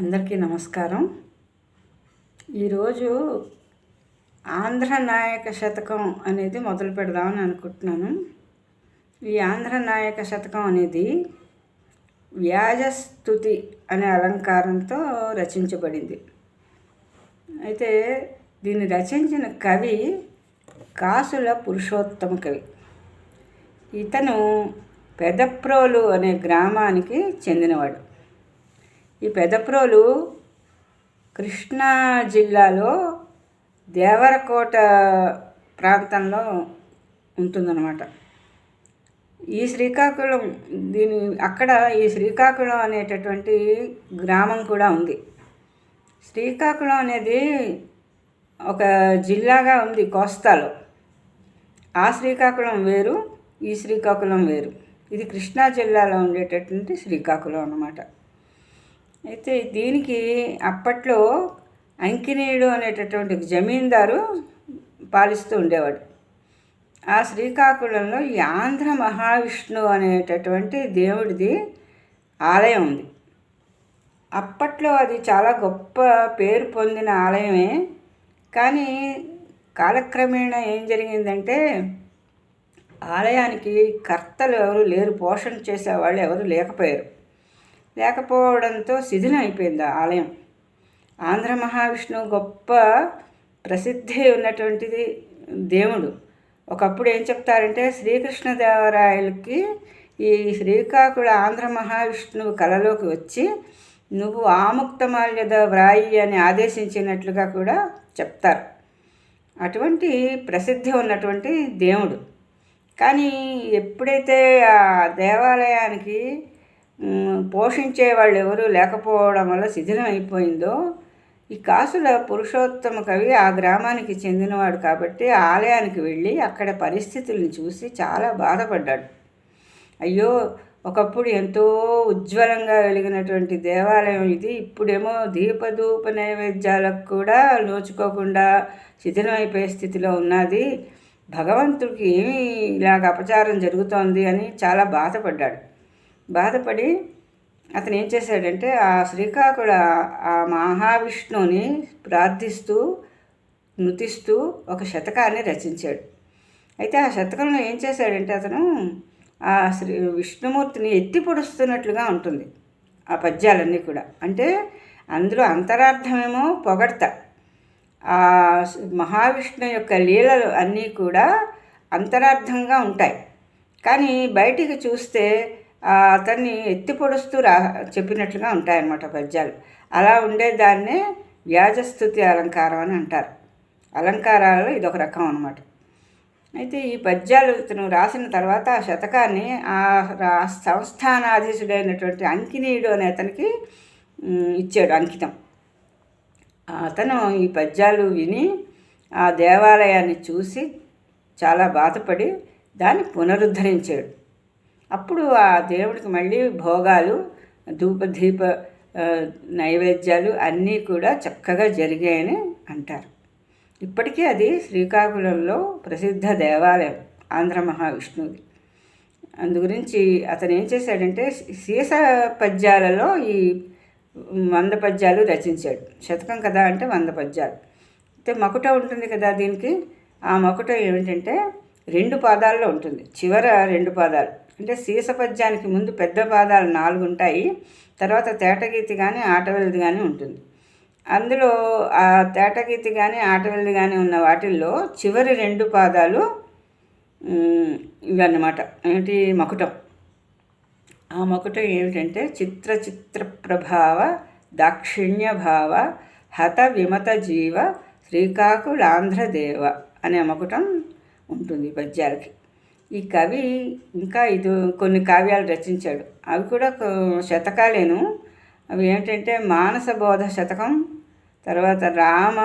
అందరికీ నమస్కారం. ఈరోజు ఆంధ్ర నాయక శతకం అనేది మొదలు పెడదామని అనుకుంటున్నాను. ఈ ఆంధ్ర నాయక శతకం అనేది వ్యాజస్తుతి అనే అలంకారంతో రచించబడింది. అయితే దీన్ని రచించిన కవి కాసుల పురుషోత్తమ కవి. ఇతను పెదప్రోలు అనే గ్రామానికి చెందినవాడు. ఈ పెదప్రోలు కృష్ణా జిల్లాలో దేవరకోట ప్రాంతంలో ఉంటుందన్నమాట. ఈ శ్రీకాకుళం అక్కడ ఈ శ్రీకాకుళం అనేటటువంటి గ్రామం కూడా ఉంది. శ్రీకాకుళం అనేది ఒక జిల్లాగా ఉంది కోస్తాలో. ఆ శ్రీకాకుళం వేరు, ఈ శ్రీకాకుళం వేరు. ఇది కృష్ణా జిల్లాలో ఉండేటటువంటి శ్రీకాకుళం అన్నమాట. అయితే దీనికి అప్పట్లో అంకినీయుడు అనేటటువంటి జమీందారు పాలిస్తూ ఉండేవాడు. ఆ శ్రీకాకుళంలో ఈ ఆంధ్ర మహావిష్ణువు అనేటటువంటి దేవుడిది ఆలయం ఉంది. అప్పట్లో అది చాలా గొప్ప పేరు పొందిన ఆలయమే. కానీ కాలక్రమేణా ఏం జరిగిందంటే ఆలయానికి కర్తలు ఎవరు లేరు, పోషణ చేసేవాళ్ళు ఎవరు లేకపోవడంతో శిథిలం అయిపోయింది ఆ ఆలయం. ఆంధ్ర మహావిష్ణువు గొప్ప ప్రసిద్ధి ఉన్నటువంటిది దేవుడు. ఒకప్పుడు ఏం చెప్తారంటే శ్రీకృష్ణదేవరాయలకి ఈ శ్రీకాకుళ ఆంధ్ర మహావిష్ణువు కలలోకి వచ్చి నువ్వు ఆముక్తమాల్యద వ్రాయి అని ఆదేశించినట్లుగా కూడా చెప్తారు. అటువంటి ప్రసిద్ధి ఉన్నటువంటి దేవుడు. కానీ ఎప్పుడైతే ఆ దేవాలయానికి పోషించే వాళ్ళు ఎవరు లేకపోవడం వల్ల శిథిలం అయిపోయిందో, ఈ కాసుల పురుషోత్తమ కవి ఆ గ్రామానికి చెందినవాడు కాబట్టి ఆలయానికి వెళ్ళి అక్కడ పరిస్థితుల్ని చూసి చాలా బాధపడ్డాడు. అయ్యో, ఒకప్పుడు ఎంతో ఉజ్వలంగా వెలిగినటువంటి దేవాలయం ఇది ఇప్పుడేమో దీపధూప నైవేద్యాలకు కూడా నోచుకోకుండా శిథిలం అయిపోయే స్థితిలో ఉన్నది. భగవంతుడికి ఏమి ఇలాగ అపచారం జరుగుతోంది అని చాలా బాధపడి అతను ఏం చేశాడంటే ఆ శ్రీకాకుళ ఆ మహావిష్ణువుని ప్రార్థిస్తూ నృతిస్తూ ఒక శతకాన్ని రచించాడు. అయితే ఆ శతకంలో ఏం చేశాడంటే అతను ఆ విష్ణుమూర్తిని ఎత్తి పొడుస్తున్నట్లుగా ఉంటుంది ఆ పద్యాలన్నీ కూడా. అంటే అందులో అంతరార్థమేమో పొగడ్త. ఆ మహావిష్ణువు యొక్క లీలలు అన్నీ కూడా అంతరార్థంగా ఉంటాయి. కానీ బయటికి చూస్తే అతన్ని ఎత్తి పొడుస్తూ చెప్పినట్లుగా ఉంటాయన్నమాట పద్యాలు. అలా ఉండేదాన్నే వ్యాజస్తుతి అలంకారం అని అంటారు. అలంకారాలలో ఇదొక రకం అన్నమాట. అయితే ఈ పద్యాలు ఇతను రాసిన తర్వాత ఆ శతకాన్ని ఆ సంస్థానాధీశుడైనటువంటి అంకినీయుడు అనే అతనికి ఇచ్చాడు అంకితం. అతను ఈ పద్యాలు విని ఆ దేవాలయాన్ని చూసి చాలా బాధపడి దాన్ని పునరుద్ధరించాడు. అప్పుడు ఆ దేవుడికి మళ్ళీ భోగాలు, ధూపదీప నైవేద్యాలు అన్నీ కూడా చక్కగా జరిగాయని అంటారు. ఇప్పటికీ అది శ్రీకాకుళంలో ప్రసిద్ధ దేవాలయం ఆంధ్ర మహావిష్ణువుది. అందుగురించి అతను ఏం చేశాడంటే సీస పద్యాలలో ఈ 100 పద్యాలు రచించాడు. శతకం కదా అంటే 100 పద్యాలు. అయితే మకుట ఉంటుంది కదా దీనికి. ఆ మకుట ఏమిటంటే 2 పాదాల్లో ఉంటుంది. చివర 2 పాదాలు అంటే సీస పద్యానికి ముందు పెద్ద పాదాలు 4 ఉంటాయి. తర్వాత తేటగీతి కానీ ఆటవెల్ది కానీ ఉంటుంది. అందులో ఆ తేటగీతి కానీ ఆటవెల్ది కానీ ఉన్న వాటిల్లో చివరి 2 పాదాలు ఇవన్నమాట. ఏమిటి మకుటం. ఆ మకుటం ఏమిటంటే చిత్ర ప్రభావ దాక్షిణ్య భావ హత విమత జీవ శ్రీకాకుళాంధ్రదేవ అనే మకుటం ఉంటుంది పద్యాలకి. ఈ కవి ఇంకా కొన్ని కావ్యాలు రచించాడు. అవి కూడా శతకాలేను. అవి ఏంటంటే మానసబోధ శతకం, తర్వాత రామ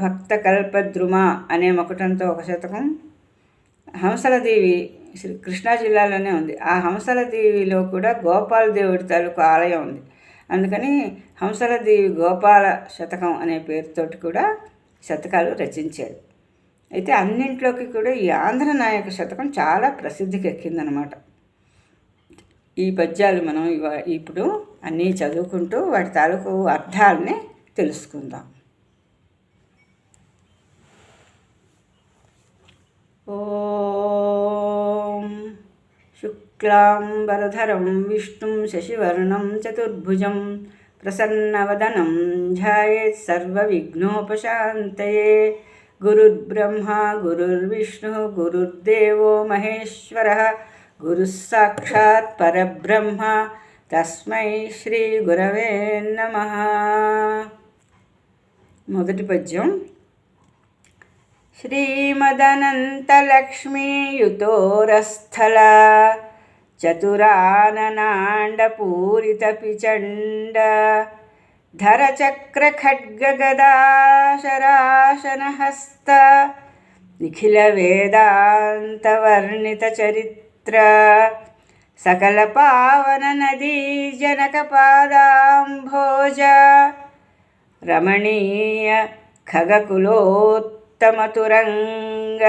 భక్త కల్పద్రుమ అనే మకుటంతో ఒక శతకం, హంసలదేవి కృష్ణా జిల్లాలోనే ఉంది. ఆ హంసలదేవిలో కూడా గోపాల దేవుడి తాలూకు ఆలయం ఉంది. అందుకని హంసలదేవి గోపాల శతకం అనే పేరుతోటి కూడా శతకాలు రచించాడు. అయితే అన్నింట్లోకి కూడా ఈ ఆంధ్ర నాయక శతకం చాలా ప్రసిద్ధికి ఎక్కిందనమాట. ఈ పద్యాలు మనం ఇప్పుడు అన్నీ చదువుకుంటూ వాటి తాలూకు అర్థాలని తెలుసుకుందాం. ఓం శుక్లాంబరధరం విష్ణుం శశివర్ణం చతుర్భుజం ప్రసన్నవదనం ధ్యాయేత్ సర్వవిఘ్నోపశాంతయే. గురుర్బ్రహ్మా గురుర్విష్ణుః గురుర్దేవో మహేశ్వరः గురుః సాక్షాత్ పరబ్రహ్మ తస్మై శ్రీ గురవే నమః. మొదటి పద్యం. శ్రీమదనంతలక్ష్మీయుతోరస్థల చతురాననాండపూరితపిచండ ధరచక్రఖడ్గగదాశరాశనహస్త నిఖిల వేదాంతవర్ణిత చరిత్ర సకల పావన నదీ జనక పాదాంభోజ రమణీయ ఖగకులోత్తమతురంగ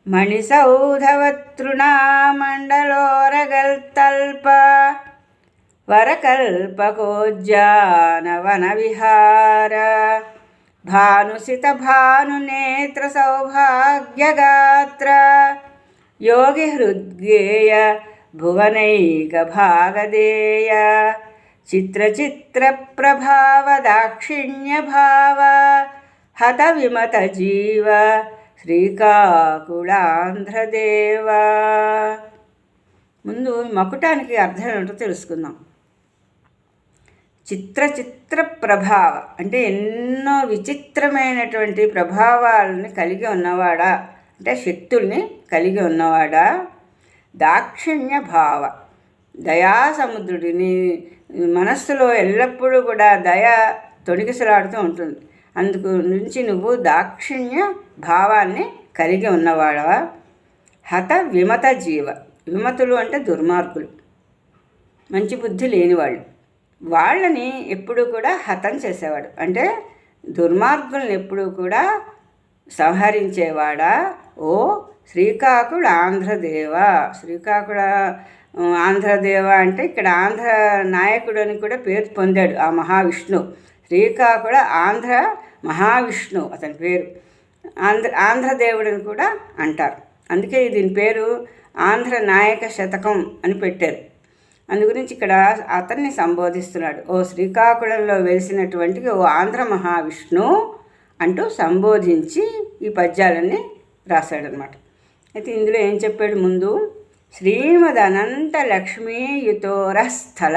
మణిసౌధవతృణామండలోరగల్తల్ప వరకల్పకోజ్జానవన విహార భానుసిత భానునేత్ర సౌభాగ్యగాత్ర యోగి హృద్గేయ భువనైక భాగదేయ చిత్రచిత్ర ప్రభావ దాక్షిణ్య భావ హత విమత జీవ శ్రీకాకుళాంధ్రదేవ. ముందు మకుటానికి అర్థం ఏంటో తెలుసుకుందాం. చిత్రచిత్ర ప్రభావ అంటే ఎన్నో విచిత్రమైనటువంటి ప్రభావాలని కలిగి ఉన్నవాడా, అంటే శక్తుల్ని కలిగి ఉన్నవాడా. దాక్షిణ్య భావ దయాసముద్రుడిని మనస్సులో ఎల్లప్పుడూ కూడా దయ తొణికిసలాడుతూ ఉంటుంది. అందుకు నుంచి నువ్వు దాక్షిణ్య భావాన్ని కలిగి ఉన్నవాడవా. హత విమత జీవ, విమతులు అంటే దుర్మార్గులు, మంచి బుద్ధి లేనివాళ్ళు. వాళ్ళని ఎప్పుడూ కూడా హతం చేసేవాడు, అంటే దుర్మార్గుల్ని ఎప్పుడూ కూడా సంహరించేవాడా. ఓ శ్రీకాకుళ ఆంధ్రదేవ. శ్రీకాకుళ ఆంధ్రదేవ అంటే ఇక్కడ ఆంధ్ర నాయకుడు అని కూడా పేరు పొందాడు ఆ మహావిష్ణు. శ్రీకాకుళ ఆంధ్ర మహావిష్ణు అతని పేరు. ఆంధ్రదేవుడిని కూడా అంటారు. అందుకే దీని పేరు ఆంధ్ర నాయక శతకం అని పెట్టారు. అందుగురించి ఇక్కడ అతన్ని సంబోధిస్తున్నాడు. ఓ శ్రీకాకుళంలో వెలిసినటువంటి ఓ ఆంధ్ర మహావిష్ణు అంటూ సంబోధించి ఈ పద్యాలన్నీ రాశాడనమాట. అయితే ఇందులో ఏం చెప్పాడు ముందు, శ్రీమద్ అనంత లక్ష్మీయుతోరస్థల.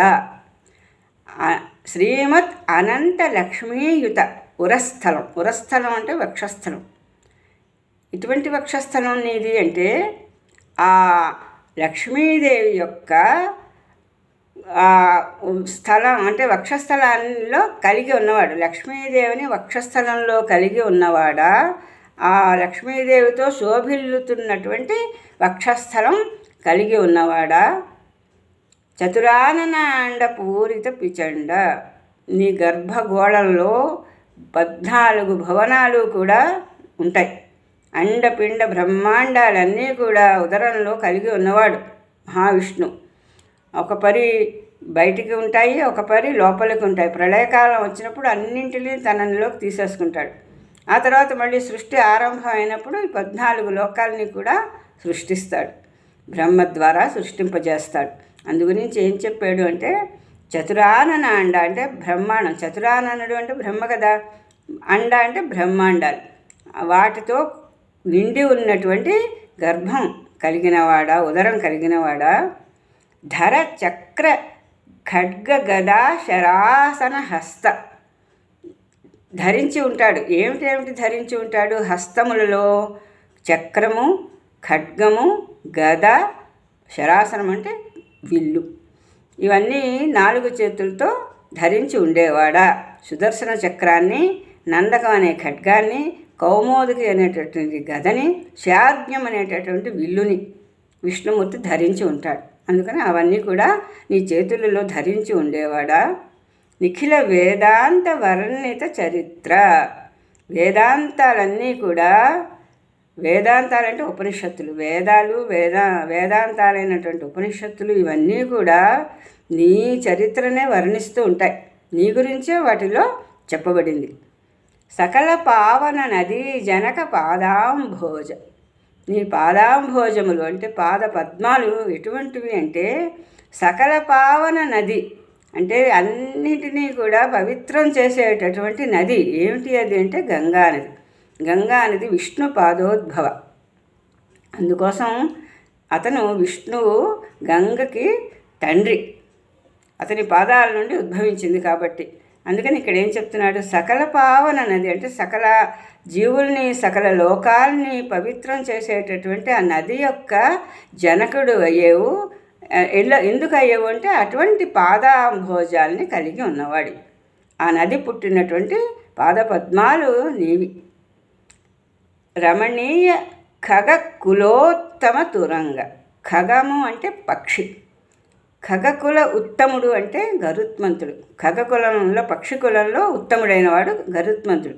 శ్రీమద్ అనంత లక్ష్మీయుత ఉరస్థలం. ఉరస్థలం అంటే వక్షస్థలం. ఇటువంటి వక్షస్థలం నీది అంటే ఆ లక్ష్మీదేవి యొక్క స్థలం అంటే వక్షస్థలంలో కలిగి ఉన్నవాడు. లక్ష్మీదేవిని వక్షస్థలంలో కలిగి ఉన్నవాడా. ఆ లక్ష్మీదేవితో శోభిల్లుతున్నటువంటి వక్షస్థలం కలిగి ఉన్నవాడా. చతురాననాండ పూరిత పిచండ, నీ గర్భగోళంలో 14 భువనాలు కూడా ఉంటాయి. అండపిండ బ్రహ్మాండాలన్నీ కూడా ఉదరంలో కలిగి ఉన్నవాడు మహావిష్ణు. ఒక పరి బయటికి ఉంటాయి, ఒక పరి లోపలికి ఉంటాయి. ప్రళయకాలం వచ్చినప్పుడు అన్నింటినీ తనలోకి తీసేసుకుంటాడు. ఆ తర్వాత మళ్ళీ సృష్టి ఆరంభం అయినప్పుడు ఈ 14 లోకాలని కూడా సృష్టిస్తాడు. బ్రహ్మ ద్వారా సృష్టింపజేస్తాడు. అందుగురించి ఏం చెప్పాడు అంటే చతురానన అండ అంటే బ్రహ్మాండం. చతురాననుడు అంటే బ్రహ్మ కదా, అండ అంటే బ్రహ్మాండాలు. వాటితో నిండి ఉన్నటువంటి గర్భం కలిగినవాడా, ఉదరం కలిగినవాడా. ధర చక్ర ఖడ్గ గదా శరాసన హస్త, ధరించి ఉంటాడు. ఏమిటి ధరించి ఉంటాడు? హస్తములలో చక్రము, ఖడ్గము, గద, శరాసనం అంటే విల్లు, ఇవన్నీ 4 చేతులతో ధరించి ఉండేవాడా. సుదర్శన చక్రాన్ని, నందకం అనే ఖడ్గాన్ని, కౌమోదకి అనేటటువంటి గదని, శార్జ్ఞం అనేటటువంటి విల్లుని విష్ణుమూర్తి ధరించి ఉంటాడు. అందుకని అవన్నీ కూడా నీ చేతులలో ధరించి ఉండేవాడా. నిఖిల వేదాంత వర్ణిత చరిత్ర, వేదాంతాలన్నీ కూడా వేదాంతాలంటే ఉపనిషత్తులు, వేదాంతాలైనటువంటి ఉపనిషత్తులు ఇవన్నీ కూడా నీ చరిత్రనే వర్ణిస్తూ ఉంటాయి. నీ గురించే వాటిలో చెప్పబడింది. సకల పావన నదీ జనక పాదాంభోజ. నీ పాదాంభోజములు అంటే పాద పద్మాలు ఎటువంటివి అంటే సకల పావన నది అంటే అన్నిటినీ కూడా పవిత్రం చేసేటటువంటి నది. ఏమిటి అది అంటే గంగా నది. గంగా నది విష్ణు పాదోద్భవ. అందుకోసం అతను విష్ణువు గంగకి తండ్రి, అతని పాదాల నుండి ఉద్భవించింది కాబట్టి. అందుకని ఇక్కడ ఏం చెప్తున్నాడు, సకల పావన నది అంటే సకల జీవుల్ని సకల లోకాల్ని పవిత్రం చేసేటటువంటి ఆ నది యొక్క జనకుడు అయ్యేవు. ఎందుకు అయ్యేవు అంటే అటువంటి పాదాంభోజాల్ని కలిగి ఉన్నవాడు. ఆ నది పుట్టినటువంటి పాదపద్మాలు నీవి. రమణీయ ఖగ కులోత్తమ తురంగ. ఖగము అంటే పక్షి, ఖగకుల ఉత్తముడు అంటే గరుత్మంతుడు. ఖగకులంలో పక్షి కులంలో ఉత్తముడైన వాడు గరుత్మంతుడు.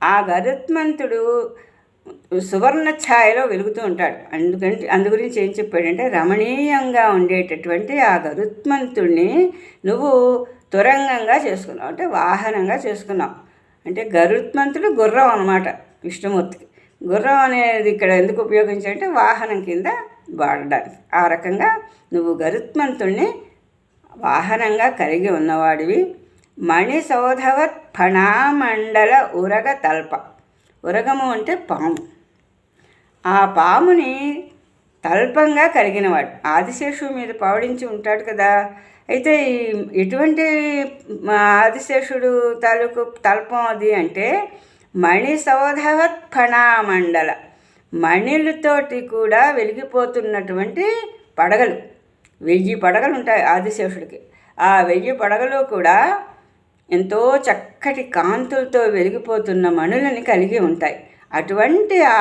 ఆ గరుత్మంతుడు సువర్ణ ఛాయలో వెలుగుతూ ఉంటాడు. అందుగురించి ఏం చెప్పాడంటే రమణీయంగా ఉండేటటువంటి ఆ గరుత్మంతుడిని నువ్వు తురంగంగా చేసుకున్నావు అంటే వాహనంగా చేసుకున్నావు. అంటే గరుత్మంతుడు గుర్రం అన్నమాట విష్ణుమూర్తికి. గుర్రం అనేది ఇక్కడ ఎందుకు ఉపయోగించాలంటే వాహనం కింద వాడడానికి. ఆ రకంగా నువ్వు గరుత్మంతుణ్ణి వాహనంగా కలిగి ఉన్నవాడివి. మణిసౌధవత్ ఫణామండల ఉరగ తల్ప. ఉరగము అంటే పాము. ఆ పాముని తల్పంగా కలిగినవాడు. ఆదిశేషువు మీద పవడించి ఉంటాడు కదా. అయితే ఎటువంటి ఆదిశేషుడు తాలూకు తల్పం అది అంటే మణిసౌధవత్ ఫణామండల. మణిలతోటి కూడా వెలిగిపోతున్నటువంటి పడగలు. 1000 పడగలు ఉంటాయి ఆదిశేషుడికి. ఆ 1000 పడగలు కూడా ఎంతో చక్కటి కాంతులతో వెలిగిపోతున్న మణులని కలిగి ఉంటాయి. అటువంటి ఆ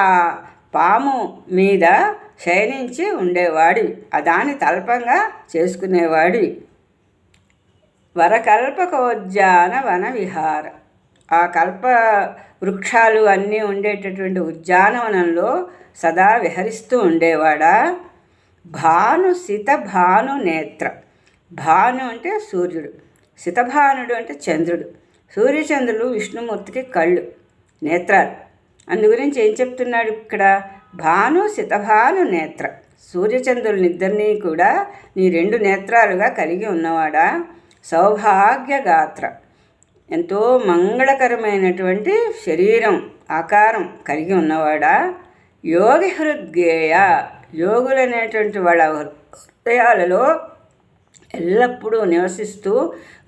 పాము మీద శయనించి ఉండేవాడివి, దాని తల్పంగా చేసుకునేవాడివి. వరకల్పకోద్యాన వన విహార. ఆ కల్ప వృక్షాలు అన్నీ ఉండేటటువంటి ఉద్యానవనంలో సదా విహరిస్తూ ఉండేవాడా. భాను సిత భాను నేత్ర. భాను అంటే సూర్యుడు, సితభానుడు అంటే చంద్రుడు. సూర్యచంద్రులు విష్ణుమూర్తికి కళ్ళు, నేత్రాలు. అందుగురించి ఏం చెప్తున్నాడు ఇక్కడ, భాను సితభాను నేత్ర. సూర్యచంద్రులనిద్దరినీ కూడా నీ 2 నేత్రాలుగా కలిగి ఉన్నవాడా. సౌభాగ్యగాత్ర. ఎంతో మంగళకరమైనటువంటి శరీరం ఆకారం కలిగి ఉన్నవాడా. యోగి హృద్గేయ. యోగులనేటువంటి వాళ్ళ హృదయాలలో ఎల్లప్పుడూ నివసిస్తూ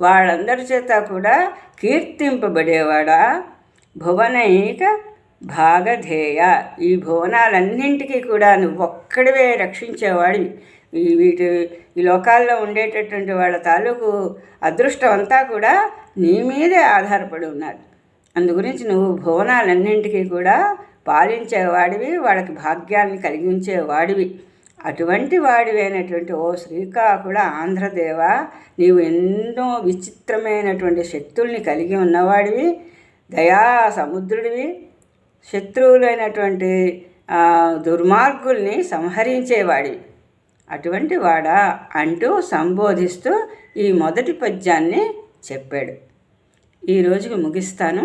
వాళ్ళందరి చేత కూడా కీర్తింపబడేవాడా. భువనైక భాగధేయ. ఈ భువనాలన్నింటికీ కూడా నువ్వొక్కడివే రక్షించేవాడివి. ఈ లోకాల్లో ఉండేటటువంటి వాళ్ళ తాలూకు అదృష్టం అంతా కూడా నీ మీదే ఆధారపడి ఉన్నది. అందుగురించి నువ్వు భువనాలన్నింటికీ కూడా పాలించేవాడివి, వాళ్ళకి భాగ్యాన్ని కలిగించేవాడివి. అటువంటి వాడివైనటువంటి ఓ శ్రీకాకుళ ఆంధ్రదేవ, నీవు ఎన్నో విచిత్రమైనటువంటి శక్తుల్ని కలిగి ఉన్నవాడివి, దయా సముద్రుడివి, శత్రువులైనటువంటి దుర్మార్గుల్ని సంహరించేవాడివి. అటువంటి వాడా అంటూ సంబోధిస్తూ ఈ మొదటి పద్యాన్ని చెప్పాడు. ఈ రోజుకి ముగిస్తాను.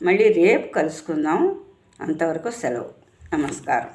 మళ్ళీ రేపు కలుసుకుందాం. అంతవరకు సెలవు. నమస్కారం.